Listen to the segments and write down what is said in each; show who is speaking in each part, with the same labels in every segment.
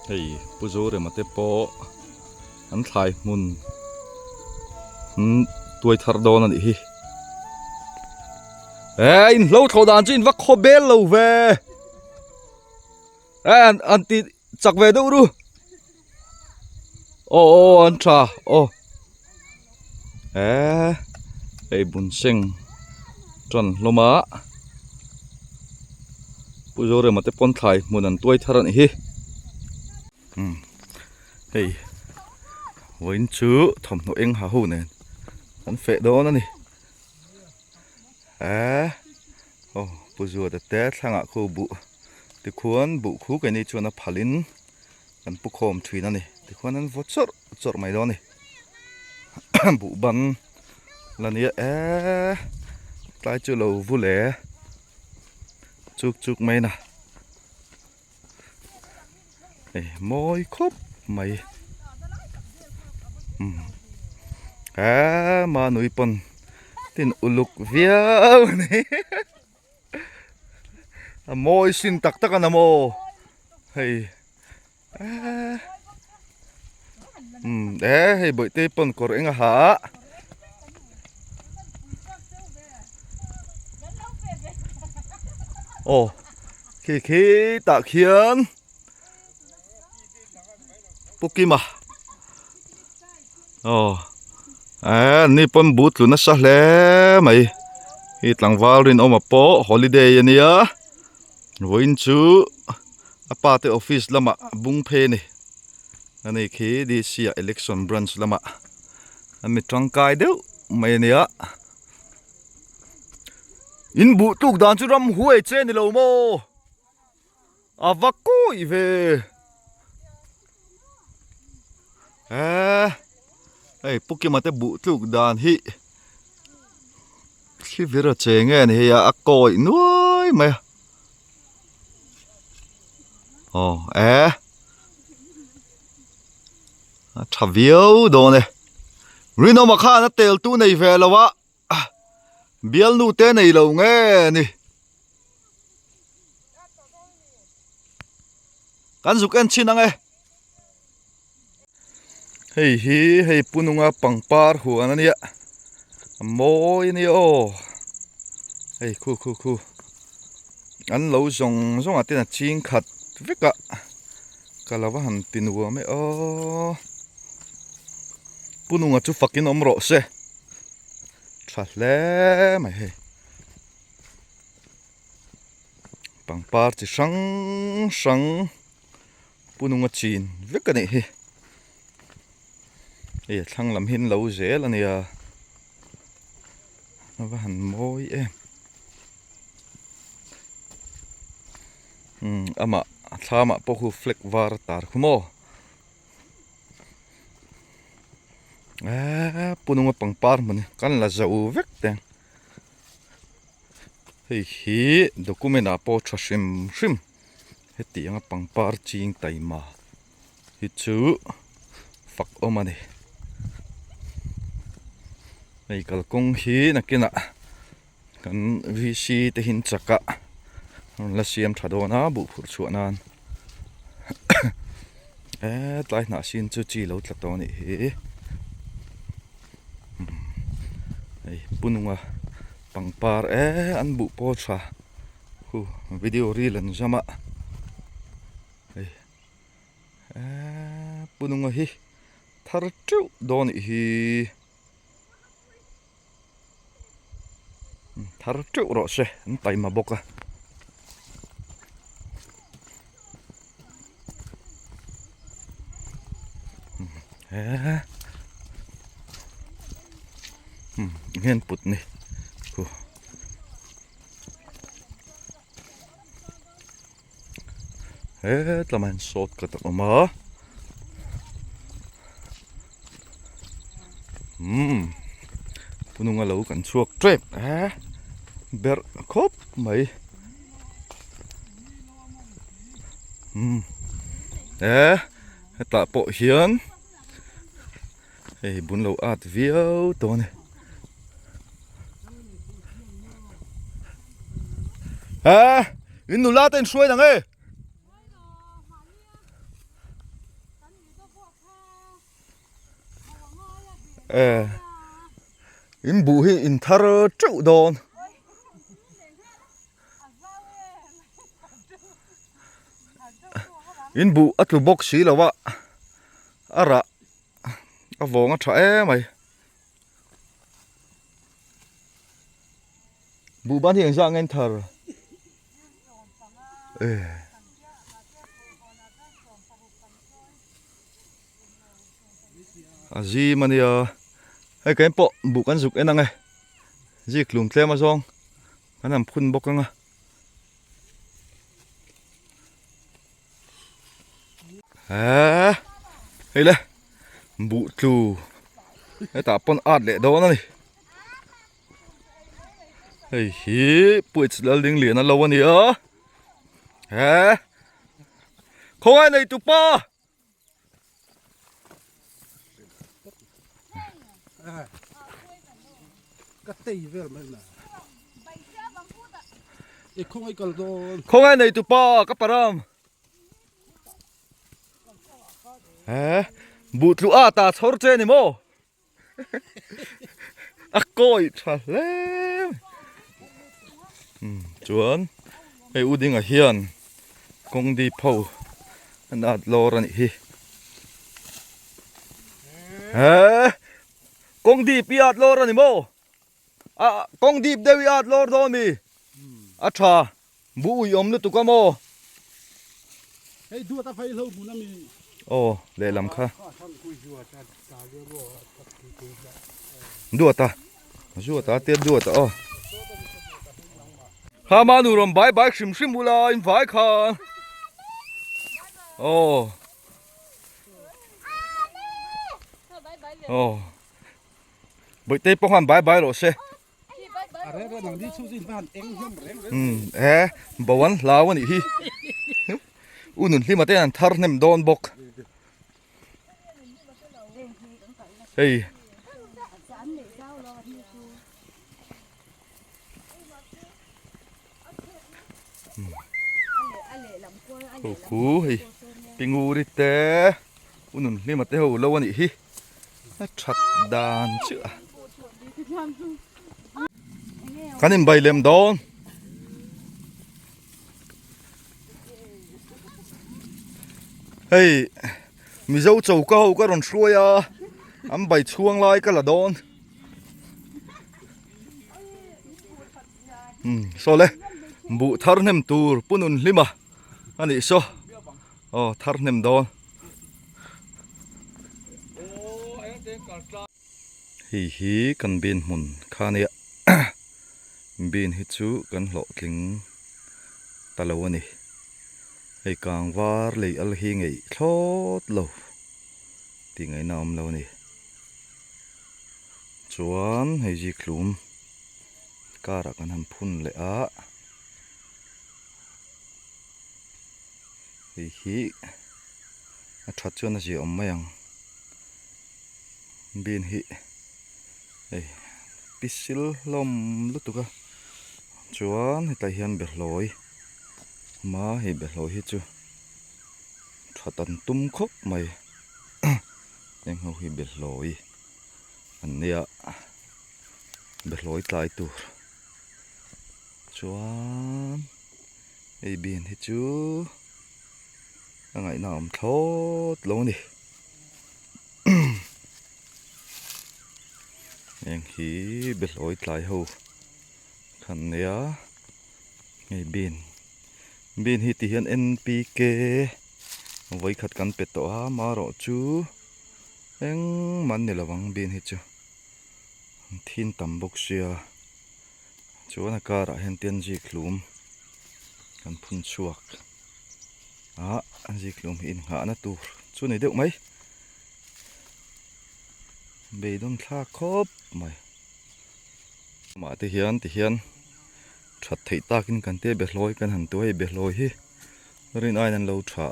Speaker 1: Hey, puzore mate po an thlai mun tuai thar don ani hi in lo tho dan chin vak kho bel lo ve an ti chak ve do ru an tha ei bun seng tron loma puzore mate pon thlai mun an tuai thar ani hi hey Vinh chú thầm nó anh hả hù nè anh phê đó nè bây giờ đã tết sang ạ khu bụ thì khuôn bụ khu cái này cho nó palin anh bốc hòm thủy nè thì khuôn anh vót chọt mày đó nè bụ bắn là nè tay chưa lâu vu lẻ chúc mày nè môi khóc mày mà nuôi pon tin uluk viau này môi xin tắc tắc anh mô hey hey bởi tê pon có anh hả khi tạ khiến Pokima ni pon but lu na sa hle mai hi tlangwal rin oma po holiday ania Vinh chu apa te office lama bung phe ni ani khi di sia election branch lama ami tangkai deu mai ania in bu tuk dan chu ram huai che ni lo mo avako i ve hey Pokemon te bu tuk dan hi khi vira che nge ni ya akoi nuai mai thavio do ne rino ma kha na tel tu nei ve lawa bial nu te nei lo nge ni kan zuk en chin ange hey pununga pangpar hu anania moi ni hey khu an lo zong atin ching khat veka kalawa han tinwa me pununga chu fakin omro se thle mai he pangpar chi sang pununga chin veka ni he thang lam hin lo zel ania nó hẳn môi ama thama pohu fleck var tar khumo pununga pangpar man kan la zau vek teng hi document a po thashim heti anga pangpar ching taima hi chu fak omani ei kalkong hi nakina kan VC te hin chaka la siam thadona bu phur chuanan tlai na sin chu chi lo tla to ni hi ei pununga pangpar an bu po tha hu video reel an jama ei pununga hi thar chu don hi thar chu ro se an tai ma boka ngen put ni ku tlaman sot ka ta ma pununga lo kan chuak trep ber khop mai ta po hian hey bun lo at viau to ne in nu la ten suai dang in bu hi in thar chu don in bu atlu bok si lawa ara avonga tha mai bu ban hiang za ngen thar azi mania ai cái po bu kan zuk enang ai ji klum tle ma zong kanam phun bok anga hey le bu tlu ai ta pon at le do na ni hey hi puits lal ding lian a lo ani không ai này tụ pa
Speaker 2: cái tây về mà cái không ai cần đâu
Speaker 1: không ai này tụ pa các param bụt lũ ta chor che ni mo coi thà lem chuan ei uding a hian kong di pho an at lor ani hi kong di pi at lor ani mo kong di dewi at lor do mi tha bu yom lu tu ka mo
Speaker 2: hey du ta phải lâu bu na mi
Speaker 1: le lam kha du ta tiết du ta ha ma nu rom bai bai shim shim bula in vai khan bữa tây phong bai bai rồi xe bảo anh lao anh hi unun li mà tên thar nem don bok hey cú hi pingu đi té unun li mà tên hồ lâu anh hi chặt đàn chứ cái nem bay lem don hey mi dâu chầu câu có ròn xuôi ấm bày chuông lai cái là don so le bu thar nem tur punun lima ani so thar nem don hi kan bin mun khania bin hi chu kan lo tling talo ani ei kang var lei al hi ngei thlot lo ti ngai nam lo ni chuan hei ji klum kara kan ham phun le hei hi a that chuan a ji om mayang bin hi ei pisil lom lutuka chuan hetlai hian berloi ma hi berloi hi chu thatan tum khop mai em ho hi berloi ania berloi tlai tur chuan ei bin hi chu angai nam thot lo ni em hi berloi tlai ho khan nia ei bin hi ti hian NPK voi khat kan pet to ma ro chu eng man ni lawang bin hi chu thin tam bok sia chuan a kara hen tian ji klum kan phun chuak an ji klum hi in nga na tur chu nei deuh mai be don thla khop mai ma te hian that thei takin kan te berloi kan han tuai berloi hi rin ai nan lo tha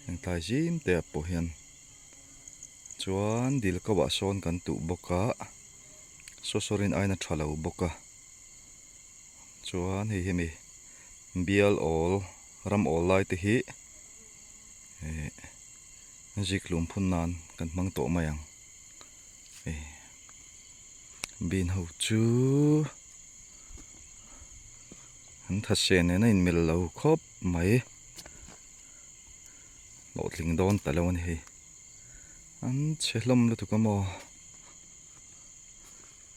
Speaker 1: ang tai jim te po hian chuan dil ka wa son kan tu boka sorin ai na thalo boka chuan hi mi bial all ram all lai te hi จิกลุมพุ่นนานกันมังโตมายังบินหูจูอันทัศเชนเนี่ยอินมิลเราครบไหมโหลดลิงโดนแต่ละวันเฮอันเชลมแล้วทุกคนมอ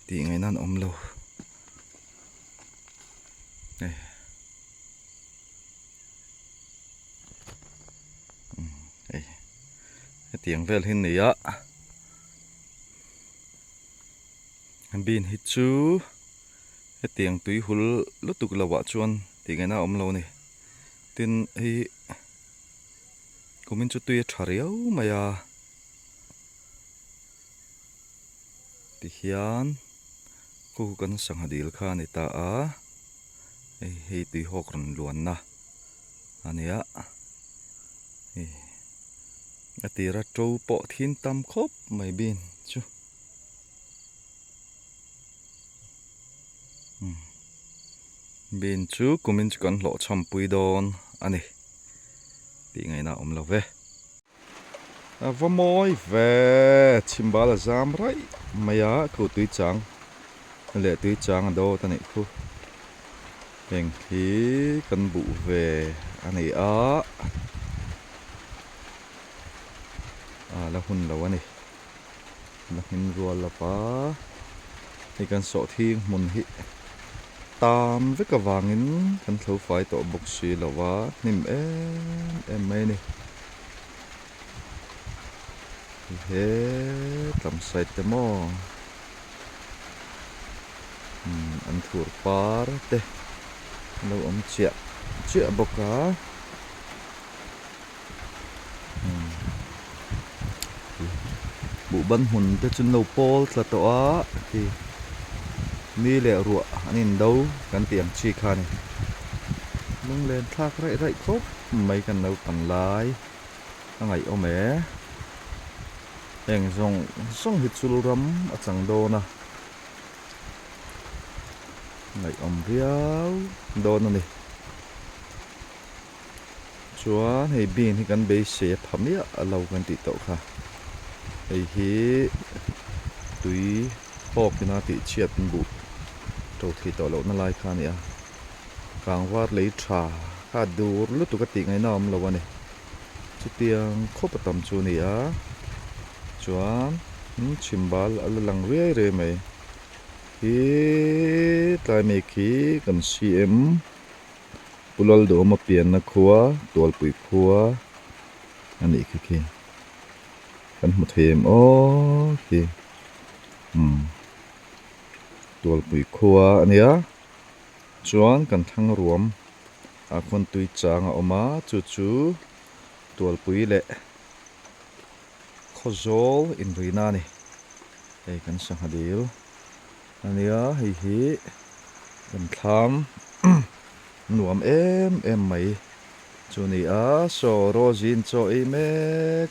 Speaker 1: ตีไงนั่นอมเราเตียงเวลหินนี่อะบินฮิจูเตียงตุยหุลลุตุกละวะชวนตีไงน่าอมเรานี่ตินกูมินจุตุยทาริยวมายาติฮิยันกูกันสังหดีลคานิตาให้ตุยหอกรันล้วนนะอันนี้อะตีรัดโจปะทิ้นตำครบไม่บินชูบินชูกูมินจุกันหล่อชมปุยดอนอันนี้ตีไงนะอมละเวว่าโมยเวชิมบาลจามไรไม่ยากูตุยจังเละตุยจังโดตันนี่กูเองที่กันบุเวอันนี้แล้วหุ่นแล้ววะนี่แล้วหินรัวละป้าในการสอทิ้งมุนหิตามวิกวางินกันเท้าไฟต่อบุกชีแล้ววะนิ่มไม่นี่เฮ้ทำใส่เต็มอันถูกปาร์เตเราเจียบกาบุบันหุ่นจะจุนโนโปลสตัวที่นี่แหละรัวอันนี้ดูกันเตียงชีคานี่มึงเล่นทักไรครบไม่กันเอากันลายอะไรโอแม่เองส่งหิดสุรุมอัจังโดนะไหนอมเรียวโดนนี่ชัวให้บินให้กันไปเสียพม่าเรากันติดต่อค่ะไอ้ฮีตุยพอกนาติเชียบบุโตที่ต่อเรานั่นลายค่ะเนี่ยกลางวาดเลยชาข้าดูลุตุกติไงน้อมเราวันนี้จุดเตียงคบประตำจูนี่ชวนชิมบาลลังเรียเลยไหมฮีตายเมคีกันซีเอ็มปุลลดูมาเปลี่ยนนะครัวตัวปุยครัวอันนี้คือกันหมดเทมโอเคตัวปุยครัวอันนี้ชวนกันทั้งรวมคนตุยจางออกมาจู่ตัวปุยเละโคโซลอินรีนานี่กันสังหดีลอันนี้ให้กันทำหนวมไหมจูนี่โซโรจินโซเม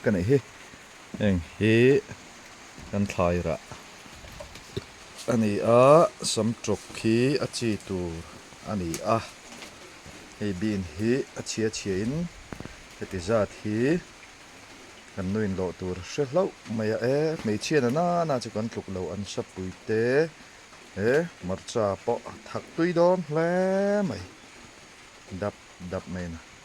Speaker 1: กันเองกันทายระอันนี้สำจกขีจีตูอันนี้ให้บินเชียนติจาทีกันนู่นโลตัวเชื่อเล่าไม่เชียนน่าจะกันถูกเราอันสับปุยเตมัดจ่าปะถักตุยดอนแล้วไหมดับไม่นะ